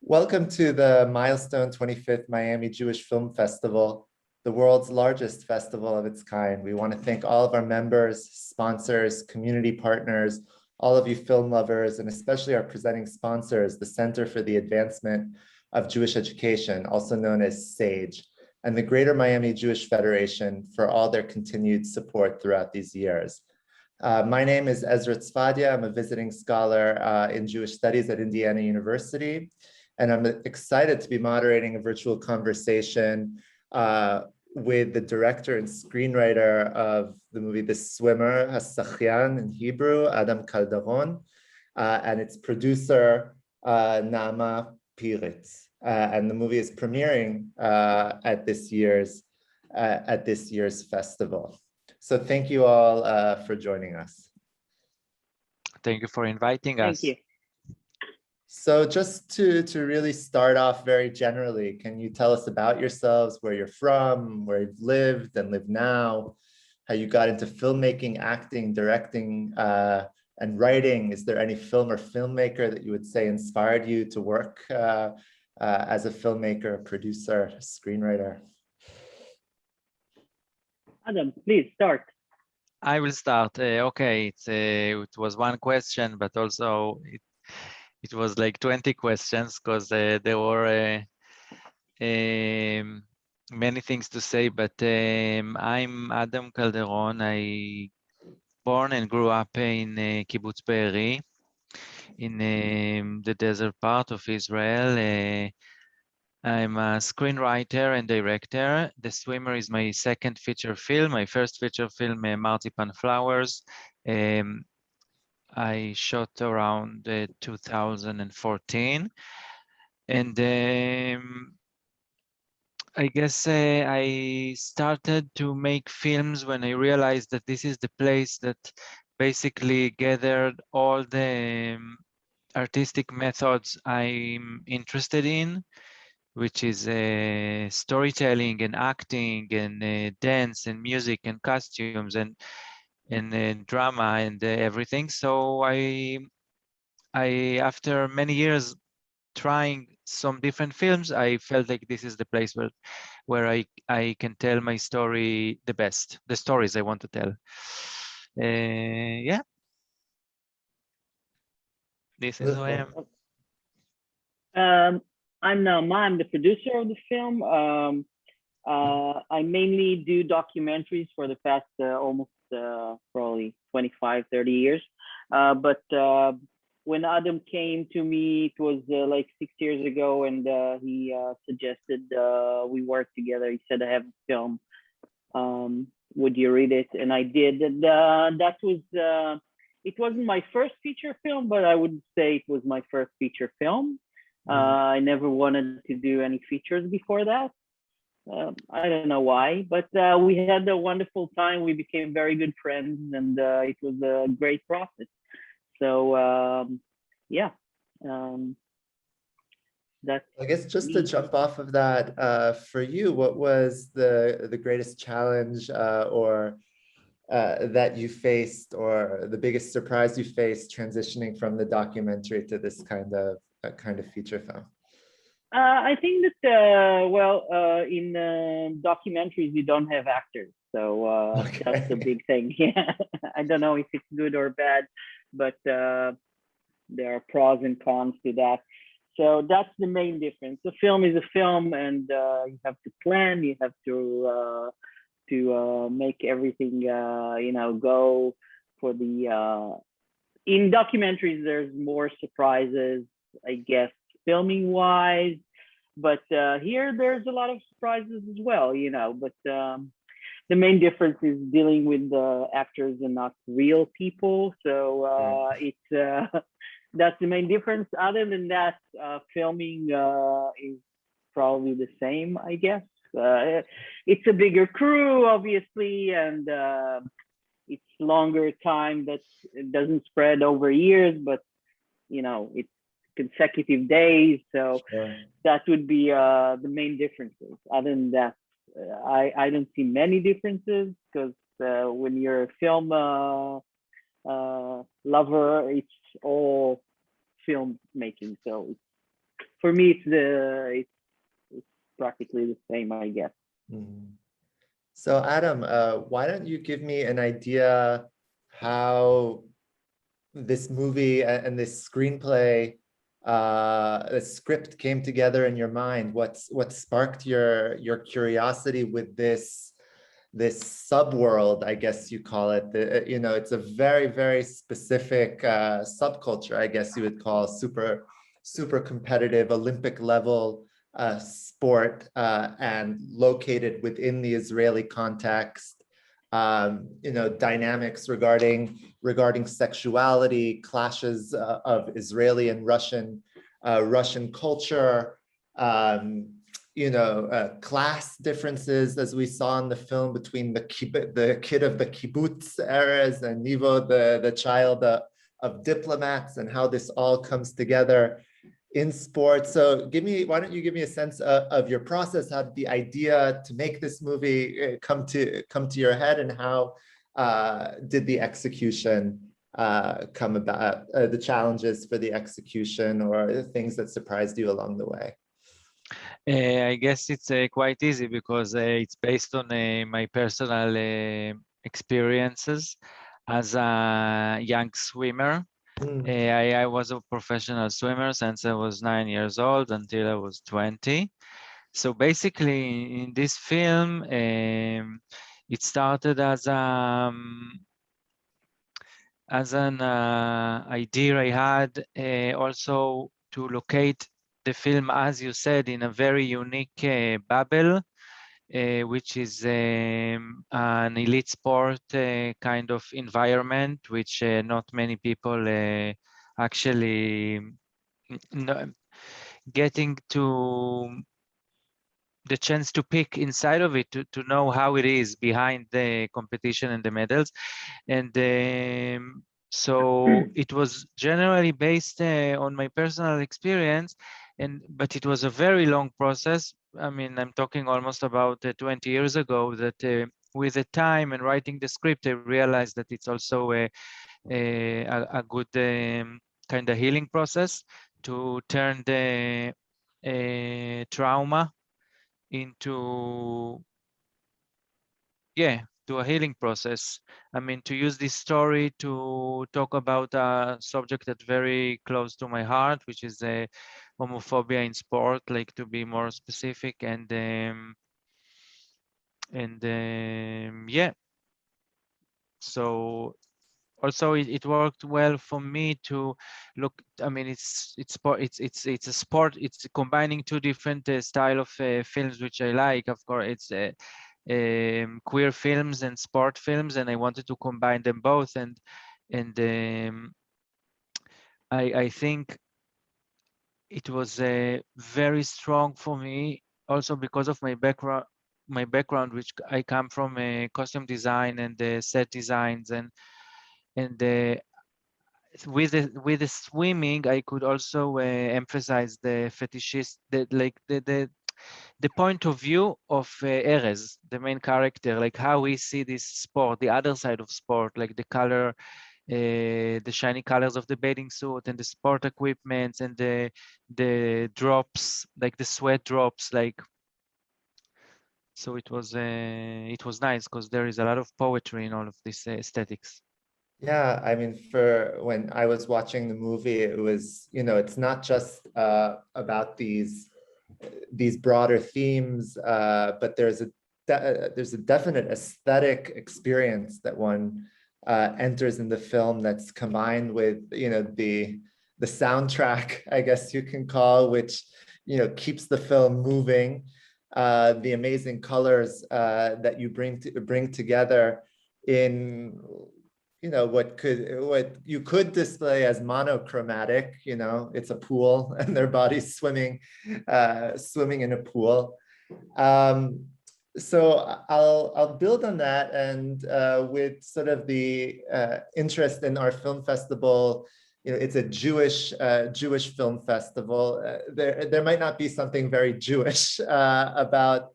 Welcome to the Milestone 25th Miami Jewish Film Festival, the world's largest festival of its kind. We want to thank all of our members, sponsors, community partners, all of you film lovers, and especially our presenting sponsors, the Center for the Advancement of Jewish Education, also known as SAGE, and the Greater Miami Jewish Federation for all their continued support throughout these years. My name is Ezra Tzfadia. I'm a visiting scholar in Jewish Studies at Indiana University. And I'm excited to be moderating a virtual conversation with the director and screenwriter of the movie The Swimmer, Hasachyan in Hebrew, Adam Kalderon, and its producer, Naama Pyritz. And the movie is premiering at this year's festival. So thank you all for joining us. Thank you for inviting us. Thank you. So just to really start off very generally, can you tell us about yourselves, where you're from, where you've lived and live now, how you got into filmmaking, acting, directing, and writing? Is there any film or filmmaker that you would say inspired you to work as a filmmaker, producer, screenwriter? Adam, please start. I will start. Okay, it was one question, but also it was like 20 questions because there were many things to say, but I'm Adam Kalderon. I born and grew up in Kibbutz Be'eri in the desert part of Israel. I'm a screenwriter and director. The Swimmer is my second feature film. My first feature film, Marzipan Flowers. I shot around 2014, and I guess I started to make films when I realized that this is the place that basically gathered all the artistic methods I'm interested in, which is storytelling and acting and dance and music and costumes and drama and everything. So I after many years trying some different films, I felt like this is the place where I can tell my story the best, the stories I want to tell. Yeah, this is who I am. I'm Naama. I'm the producer of the film. I mainly do documentaries for the past almost probably 25, 30 years. But when Adam came to me, it was like 6 years ago, and he suggested we work together. He said, I have a film. Would you read it? And I did. And that was, it wasn't my first feature film, but I would say it was my first feature film. I never wanted to do any features before that. I don't know why, but we had a wonderful time. We became very good friends, and it was a great process. So yeah, that's. I guess just to jump off of that, for you, what was the greatest challenge or that you faced, or the biggest surprise you faced transitioning from the documentary to this kind of feature film? I think that in documentaries you don't have actors, so Okay. That's the big thing. Yeah, I don't know if it's good or bad, but there are pros and cons to that. So that's the main difference. A film is a film, and you have to plan. You have to make everything go for the. In documentaries, there's more surprises, I guess, filming wise, but here there's a lot of surprises as well, but the main difference is dealing with the actors and not real people. So it's that's the main difference. Other than that, filming is probably the same, I guess. It's a bigger crew, obviously, and it's longer time that it doesn't spread over years, but it's consecutive days, so that would be the main differences. Other than that, I don't see many differences, because when you're a film lover, it's all film making, so for me, it's practically the same, I guess. Mhm. So Adam, why don't you give me an idea how this movie and this screenplay, the script came together in your mind? What sparked your curiosity with this subworld, I guess you call it? It's a very, very specific subculture, I guess you would call super competitive Olympic level sport, and located within the Israeli context. Dynamics regarding sexuality, clashes of Israeli and Russian culture, class differences, as we saw in the film, between the kid of the kibbutz eras and Nivo, the child of diplomats, and how this all comes together in sports. So why don't you give me a sense of your process? How did the idea to make this movie come to your head, and how did the execution come about, the challenges for the execution, or the things that surprised you along the way? I guess it's quite easy because it's based on my personal experiences as a young swimmer. I was a professional swimmer since I was 9 years old until I was 20. So basically, in this film, it started as an idea I had also to locate the film, as you said, in a very unique bubble, which is an elite sport kind of environment, which not many people actually getting to the chance to pick inside of it, to know how it is behind the competition and the medals. And so it was generally based on my personal experience, but it was a very long process. I mean, I'm talking almost about 20 years ago, that with the time and writing the script, I realized that it's also a good kind of healing process to turn the trauma into, to a healing process. I mean, to use this story to talk about a subject that's very close to my heart, which is homophobia in sport, like, to be more specific. And so also it worked well for me to look. I mean, it's a sport. It's combining two different style of films, which I like. Of course, it's queer films and sport films, and I wanted to combine them both. And I think it was very strong for me, also because of my background, which I come from costume design and set designs, and with the swimming, I could also emphasize the fetishist, the point of view of Erez, the main character, like how we see this sport, the other side of sport, like the color, the shiny colors of the bathing suit and the sport equipment, and the drops, like the sweat drops, like. So it was nice because there is a lot of poetry in all of this aesthetics. Yeah, I mean, for when I was watching the movie, it was, it's not just about these broader themes, but there's a definite aesthetic experience that one enters in the film, that's combined with, the soundtrack, I guess you can call, which, keeps the film moving. The amazing colors that you bring together in, what you could display as monochromatic. It's a pool and their bodies swimming in a pool. So I'll build on that, and with sort of the interest in our film festival. It's a Jewish film festival. There might not be something very Jewish about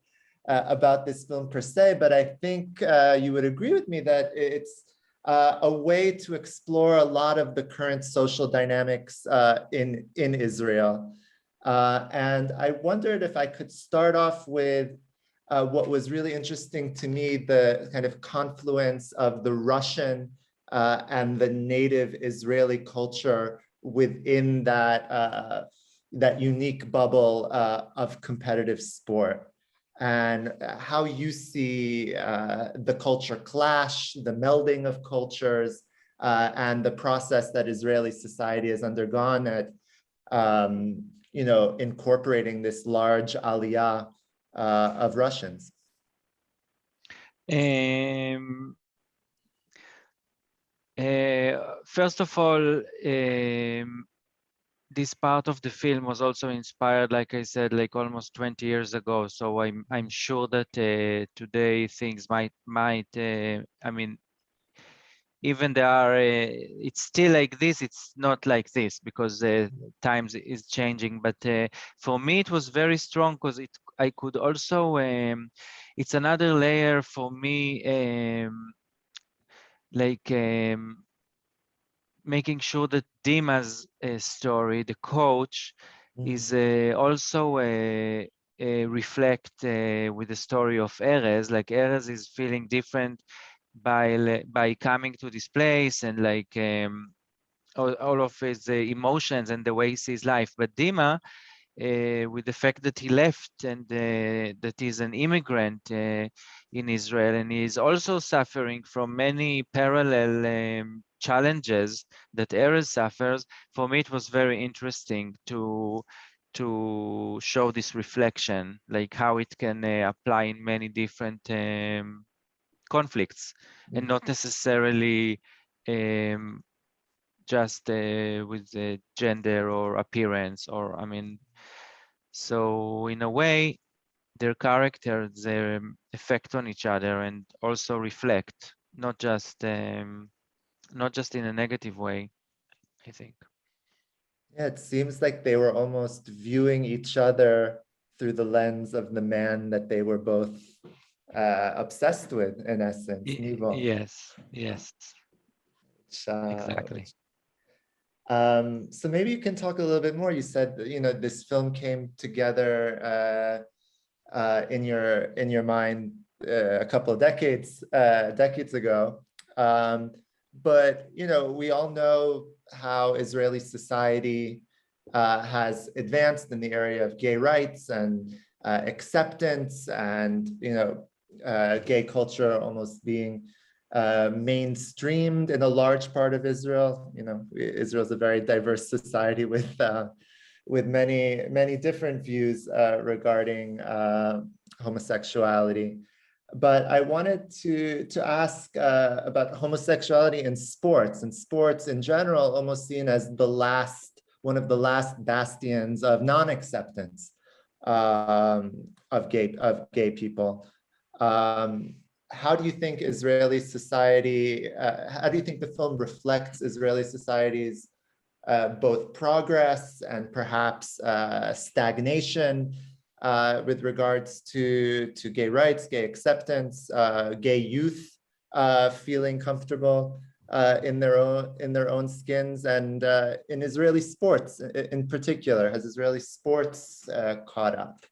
this film per se, but I think you would agree with me that it's a way to explore a lot of the current social dynamics in Israel. And I wondered if I could start off with what was really interesting to me, the kind of confluence of the Russian and the native Israeli culture within that unique bubble of competitive sport, and how you see the culture clash, the melding of cultures, and the process that Israeli society has undergone at incorporating this large aliyah of Russians. First of all, this part of the film was also inspired, like I said, like almost 20 years ago. So I'm sure that today things might I mean, even there are it's still like this, it's not like this because times is changing. But for me it was very strong because I could also it's another layer for me, making sure that Dima's story, the coach, is also reflect with the story of Erez. Like Erez is feeling different by coming to this place, and like all of his emotions and the way he sees life. But Dima, with the fact that he left and that he's an immigrant in Israel, and he's also suffering from many parallel challenges that Erez suffers. For me, it was very interesting to show this reflection, like how it can apply in many different conflicts, and not necessarily just with gender or appearance, or I mean, so in a way, their characters effect on each other and also reflect, not just in a negative way, I think. Yeah, it seems like they were almost viewing each other through the lens of the man that they were both obsessed with, in essence. Nivo. Yes, yes, exactly. So maybe you can talk a little bit more. You said that, this film came together in your mind a couple of decades ago. But we all know how Israeli society has advanced in the area of gay rights and acceptance, and gay culture almost being mainstreamed in a large part of Israel. Israel is a very diverse society with many different views regarding homosexuality. But I wanted to ask about homosexuality in sports, and sports in general, almost seen as one of the last bastions of non-acceptance of gay people. How do you think Israeli society? How do you think the film reflects Israeli society's both progress and perhaps stagnation with regards to gay rights, gay acceptance, gay youth feeling comfortable in their own skins, and in Israeli sports in particular? Has Israeli sports caught up?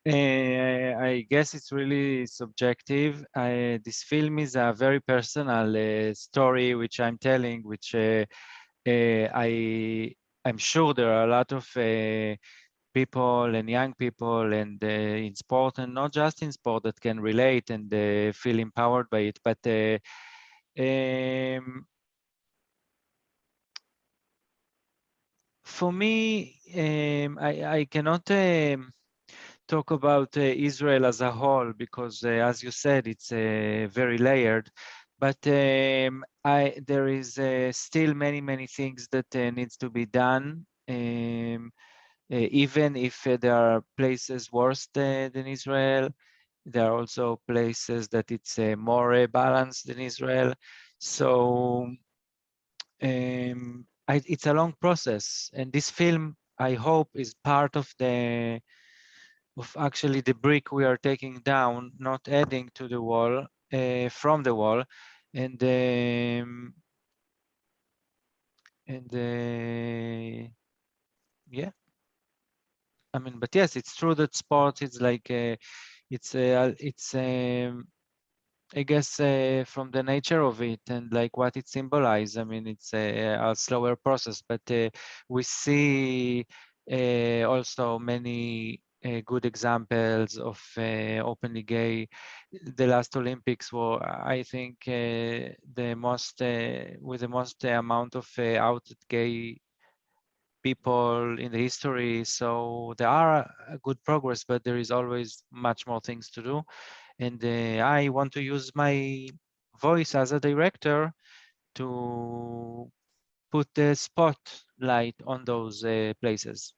I guess it's really subjective. This film is a very personal story which I'm telling, which I'm sure there are a lot of people and young people and in sport, and not just in sport, that can relate and feel empowered by it. But for me, I cannot talk about Israel as a whole, because as you said, it's very layered. But there is still many things that needs to be done. Even if there are places worse than Israel, there are also places that it's more balanced than Israel. So it's a long process, and this film, I hope, is part of actually the brick we are taking down, not adding to the wall, from the wall, and yeah. I mean, but yes, it's true that sports is like I guess from the nature of it and like what it symbolizes. I mean, it's a slower process, but we see also many good examples of openly gay. The last Olympics were, I think, the most with the most amount of outed gay people in the history. So there are good progress, but there is always much more things to do. And I want to use my voice as a director to put the spotlight on those places.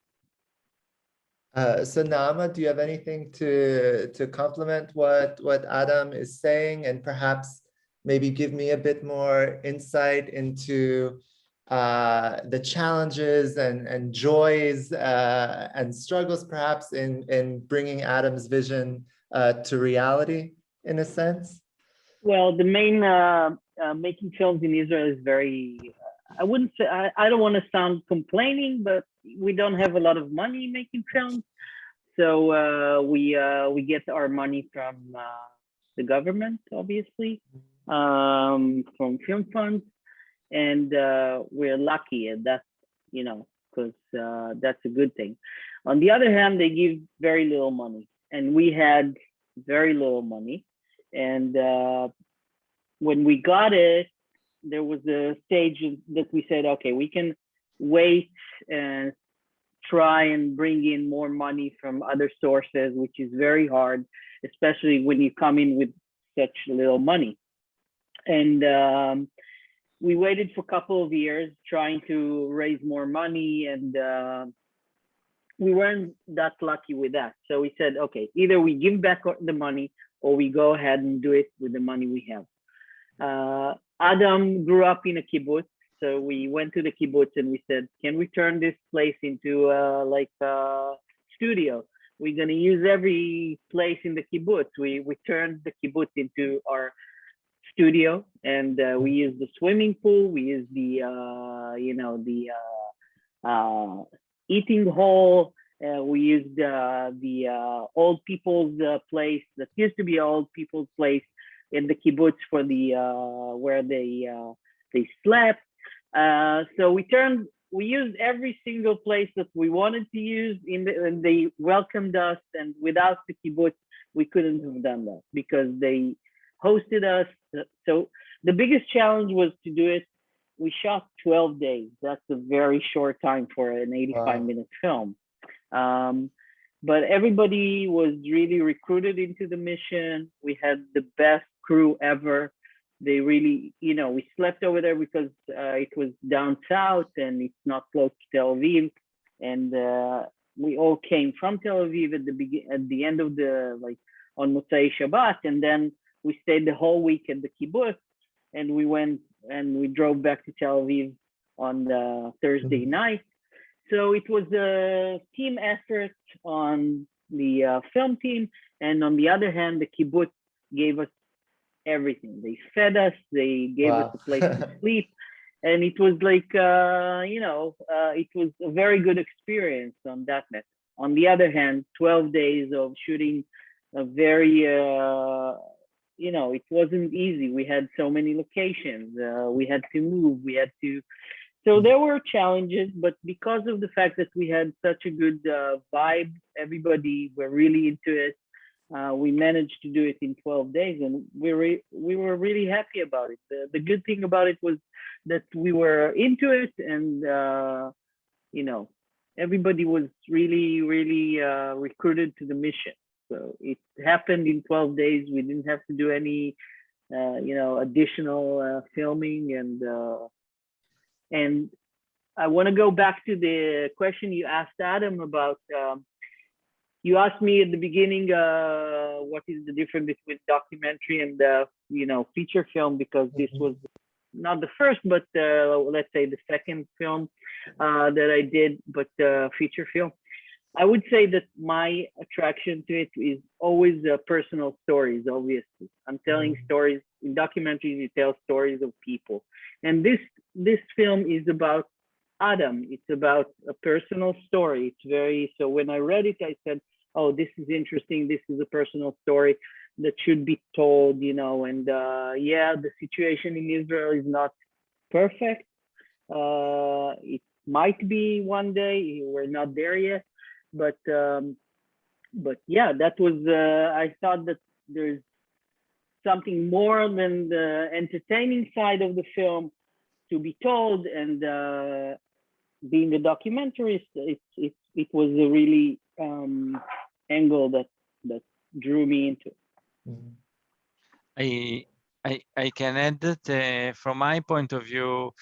So Naama, do you have anything to complement what Adam is saying, and perhaps maybe give me a bit more insight into the challenges and joys and struggles perhaps in bringing Adam's vision to reality in a sense? Well, the main making films in Israel is very. I wouldn't say I don't want to sound complaining, but we don't have a lot of money making films, so we get our money from the government, obviously, from film funds, and we're lucky, and that's because that's a good thing. On the other hand, they give very little money, and we had very little money, and when we got it, there was a stage that we said, okay, we can wait and try and bring in more money from other sources, which is very hard, especially when you come in with such little money. And we waited for a couple of years trying to raise more money, and we weren't that lucky with that. So we said, okay, either we give back the money or we go ahead and do it with the money we have. Adam grew up in a kibbutz, so we went to the kibbutz and we said, can we turn this place into like a studio? We're gonna use every place in the kibbutz. We turned the kibbutz into our studio, and we used the swimming pool. We used the eating hall. We used the old people's place that used to be an old people's place in the kibbutz for the where they slept. So we used every single place that we wanted to use and they welcomed us. And without the kibbutz, we couldn't have done that because they hosted us. So the biggest challenge was to do it. We shot 12 days. That's a very short time for an 85-minute film. But everybody was really recruited into the mission. We had the best crew ever. They really, we slept over there because it was down south and it's not close to Tel Aviv. And we all came from Tel Aviv at the end of on Motzei Shabbat. And then we stayed the whole week at the kibbutz, and we went and we drove back to Tel Aviv on the Thursday night. So it was a team effort on the film team. And on the other hand, the kibbutz gave us everything. They fed us, they gave us a place to sleep. And it was like, it was a very good experience on that method. On the other hand, 12 days of shooting a very, it wasn't easy. We had so many locations. We had to move, so there were challenges, but because of the fact that we had such a good vibe, everybody were really into it. We managed to do it in 12 days, and we were really happy about it. The good thing about it was that we were into it, and everybody was really, really recruited to the mission. So it happened in 12 days. We didn't have to do any, additional filming, and I want to go back to the question you asked Adam about. You asked me at the beginning, what is the difference between documentary and feature film, because this was not the first, but let's say the second film that I did, but feature film. I would say that my attraction to it is always personal stories. Obviously, I'm telling stories in documentaries. You tell stories of people, and this film is about Adam. It's about a personal story. It's very, so when I read it, I said, oh, this is interesting. This is a personal story that should be told, you know. And yeah, the situation in Israel is not perfect. It might be one day. We're not there yet, but yeah, that was. I thought that there's something more than the entertaining side of the film to be told, and being a documentarist, it was a really angle that drew me into it. Mhm. I can add that from my point of view,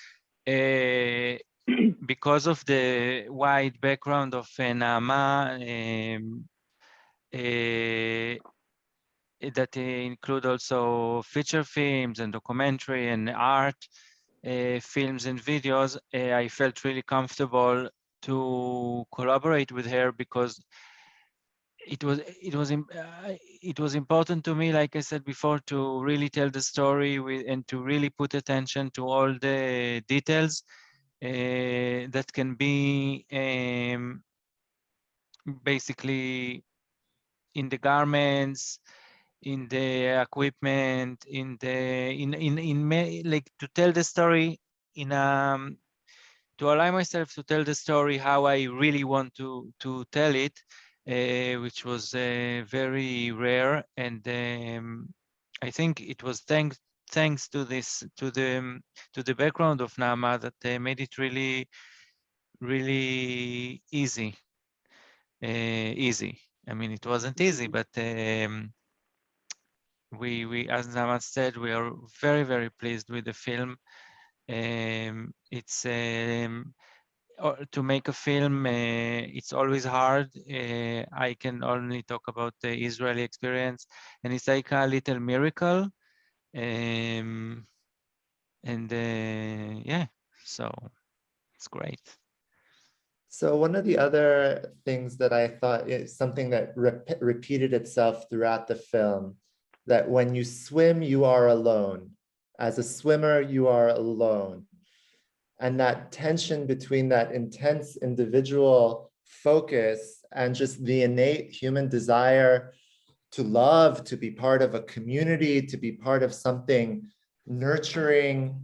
because of the wide background of Naama, that include also feature films and documentary and art films and videos, I felt really comfortable to collaborate with her because it was important to me, like I said before, to really tell the story and to really put attention to all the details that can be basically in the garments, in the equipment, like to tell the story in to allow myself to tell the story how I really want to tell it, which was very rare, and I think it was thanks to this to the background of Naama that made it really easy. Easy. I mean, it wasn't easy, but we as Naama said, we are very pleased with the film. It's to make a film, it's always hard. I can only talk about the Israeli experience, and it's like a little miracle. And yeah, so it's great. So one of the other things that I thought is something that repeated itself throughout the film, that when you swim, you are alone. As a swimmer, you are alone. And that tension between that intense individual focus and just the innate human desire to love, to be part of a community, to be part of something nurturing.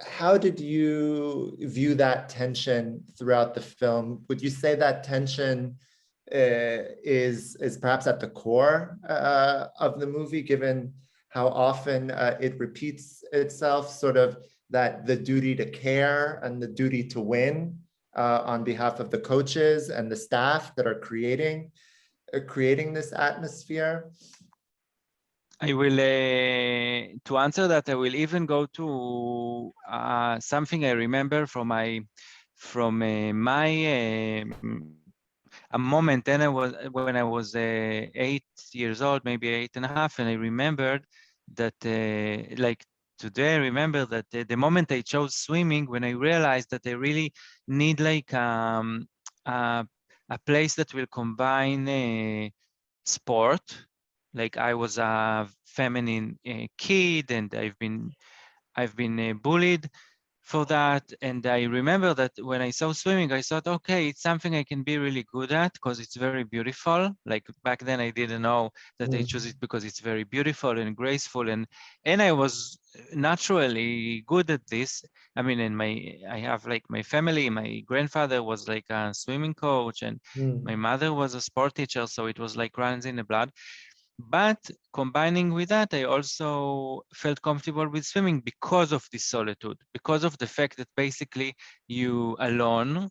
How did you view that tension throughout the film? Would you say that tension is perhaps at the core of the movie, given how often it repeats itself, sort of that the duty to care and the duty to win on behalf of the coaches and the staff that are creating this atmosphere? I will, to answer that, I will even go to something I remember from my a moment then when I was 8 years old, maybe 8.5, and I remembered that like today I remember that the moment I chose swimming, when I realized that I really need like a place that will combine sport. Like I was a feminine kid, and I've been bullied for that. And I remember that when I saw swimming, I thought, okay, it's something I can be really good at because it's very beautiful. Like back then, I didn't know that I chose it because it's very beautiful and graceful, and I was naturally good at this. I mean, I have like my family. My grandfather was like a swimming coach, and my mother was a sport teacher, so it was like runs in the blood. But combining with that, I also felt comfortable with swimming because of this solitude, because of the fact that basically you alone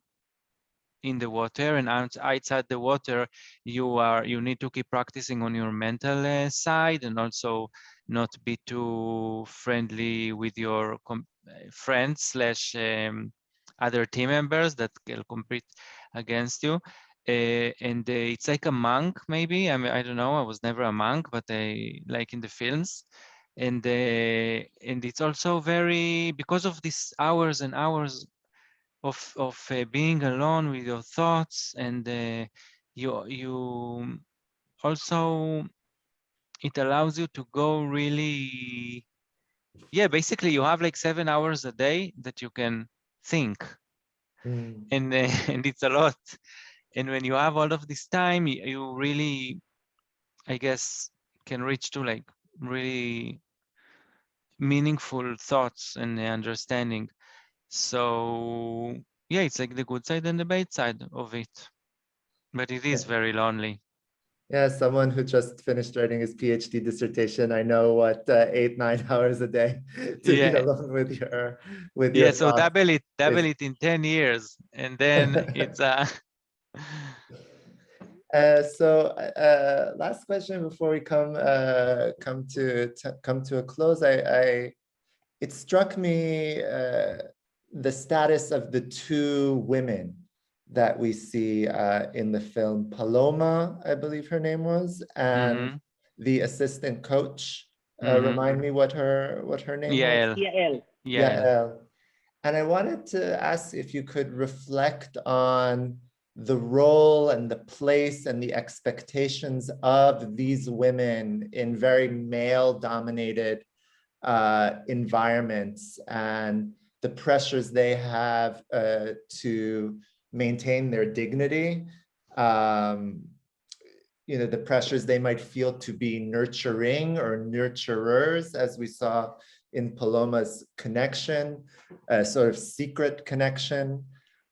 in the water, and outside the water, you need to keep practicing on your mental side, and also not be too friendly with your friends slash other team members that will compete against you. And it's like a monk, maybe. I mean, I don't know. I was never a monk, but I like in the films. And it's also very, because of these hours and hours of being alone with your thoughts, and you also, it allows you to go really yeah, basically you have like 7 hours a day that you can think, Mm. and and it's a lot. And when you have all of this time, you really, I guess, can reach to like really meaningful thoughts and understanding. So yeah, it's like the good side and the bad side of it, but it is very lonely. Yeah, someone who just finished writing his PhD dissertation, I know what 8, 9 hours a day to be Yeah, alone with your yeah. So thoughts. double Is, it in 10 years, and then it's last question before we come to a close. It struck me the status of the two women that we see in the film, Paloma, I believe her name was, and Mhm, the assistant coach. mhm. Remind me what her name was. Yael, Yael. Yael. Yeah. And I wanted to ask if you could reflect on the role and the place and the expectations of these women in very male-dominated environments and the pressures they have to maintain their dignity. Um, the pressures they might feel to be nurturing or nurturers, as we saw in Paloma's connection, a sort of secret connection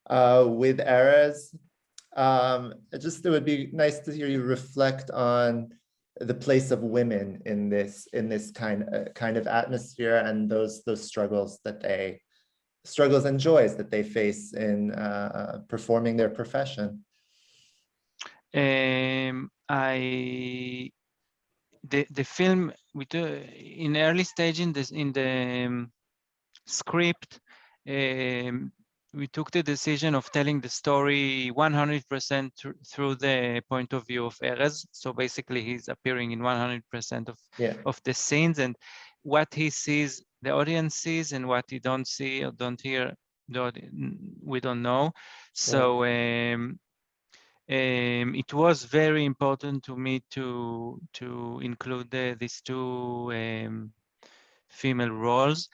with Erez. It would be nice to hear you reflect on the place of women in this kind of atmosphere and those struggles and joys that they face in performing their profession. The film we do in early stage in the script, we took the decision of telling the story 100% through the point of view of Erez. So basically, he's appearing in 100% of the scenes, and what he sees, the audience sees, and what he don't see or don't hear, we don't know. So it was very important to me to include these two female roles.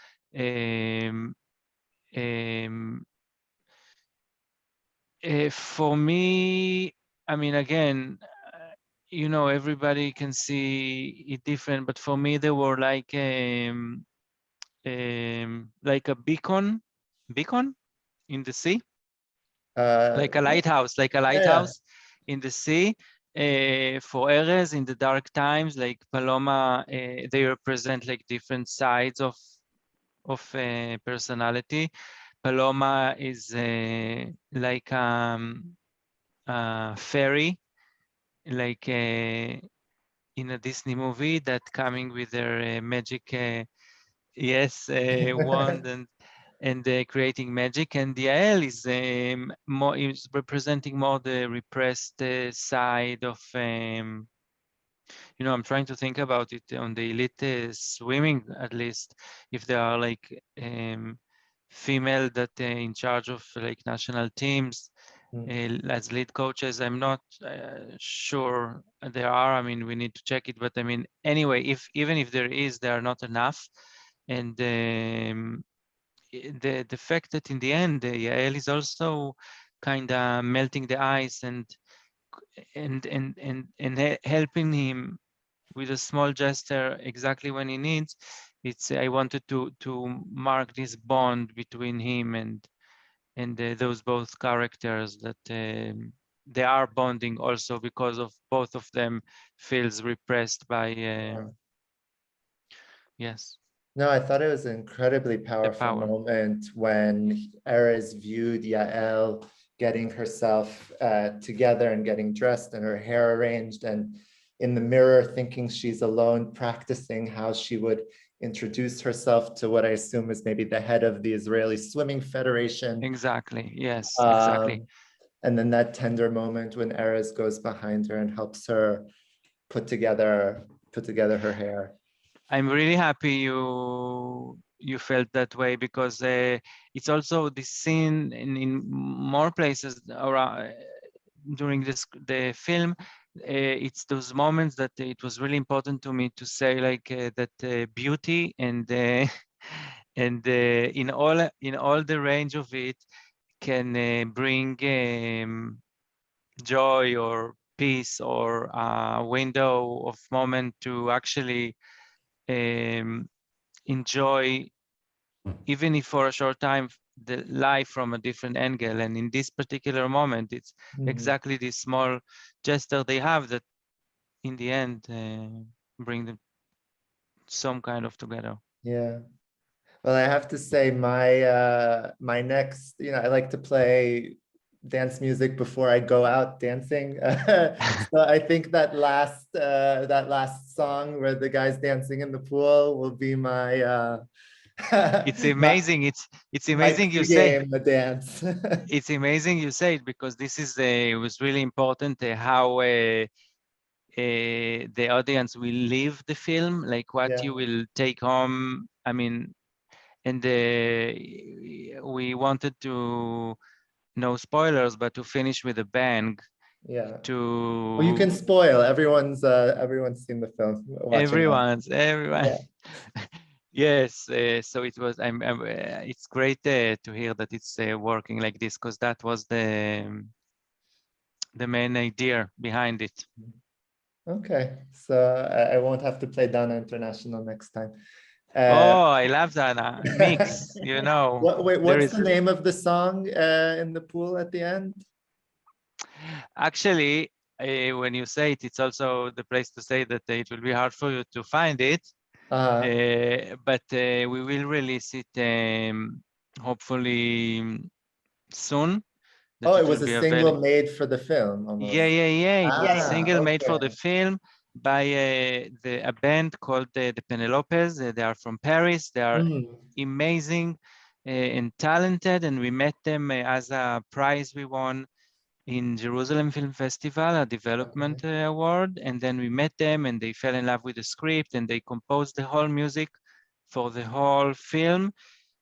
For me, I mean, again, everybody can see it different, but for me, they were like a beacon in the sea, like a lighthouse, in the sea. For Erez, in the dark times, like Paloma, they represent like different sides of personality. Paloma is like a fairy, like in a Disney movie, that coming with their magic, wand and creating magic. And Yael is more is representing more the repressed side of I'm trying to think about it on the elite swimming, at least, if there are like female that in charge of like national teams as lead coaches. I'm not sure there are. I mean, we need to check it, but I mean, anyway, even if there is, there are not enough. And the fact that in the end, Yael is also kind of melting the ice and helping him with a small gesture exactly when he needs. I wanted to mark this bond between him and those both characters, that they are bonding also because of both of them feels repressed by yes. No, I thought it was an incredibly The powerful power. moment when Erez viewed Yael getting herself together and getting dressed and her hair arranged, and in the mirror thinking she's alone, practicing how she would introduce herself to what I assume is maybe the head of the Israeli Swimming Federation. Exactly. Yes, exactly. And then that tender moment when Erez goes behind her and helps her put together her hair. I'm really happy you felt that way, because it's also this scene in more places around during the film, it's those moments that it was really important to me to say like that beauty and in all the range of it can bring joy or peace or a window of moment to actually enjoy, even if for a short time, the life from a different angle. And in this particular moment, it's exactly this small gesture they have that in the end bring them some kind of together. Yeah. Well, I have to say my next, I like to play dance music before I go out dancing. So I think that last song where the guy's dancing in the pool will be my It's amazing. It's my amazing you say. game, the dance. It's amazing you say it, because this is it was really important how the audience will live the film, like what you will take home. I mean, and we wanted to, no spoilers, but to finish with a bang. Yeah. To Well, you can spoil. Everyone's seen the film. everyone. Yeah. Yes, so it was. It's great to hear that it's working like this, because that was the main idea behind it. Okay, so I won't have to play Dana International next time. Oh, I love that mix. What's the name of the song in the pool at the end? Actually, when you say it, it's also the place to say that it will be hard for you to find it. But we will release it hopefully soon. Oh, it was a single made for the film, almost. Yeah. It was a single made for the film by a band called the Penelopes. They are from Paris. They are amazing and talented, and we met them as a prize we won in Jerusalem Film Festival, a development award. And then we met them and they fell in love with the script, and they composed the whole music for the whole film,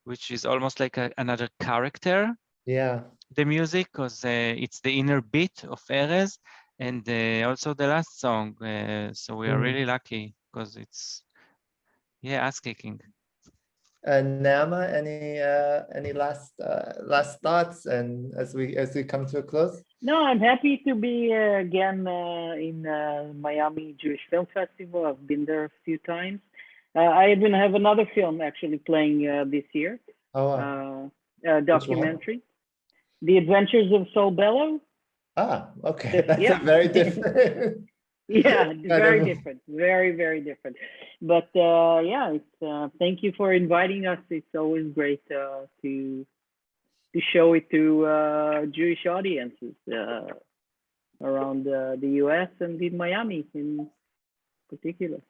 which is almost like another character. Yeah. The music, because it's the inner beat of Erez, and also the last song. So we are really lucky, because it's, ass-kicking. Naama, any last thoughts, and as we come to a close? No, I'm happy to be again in Miami Jewish Film Festival. I've been there a few times. I even have another film actually playing this year. A documentary, The Adventures of Sol Bello. Okay, that's a very different. Yeah, very different, very, very different. But it's thank you for inviting us. It's always great to show it to Jewish audiences around the U.S. and in Miami in particular.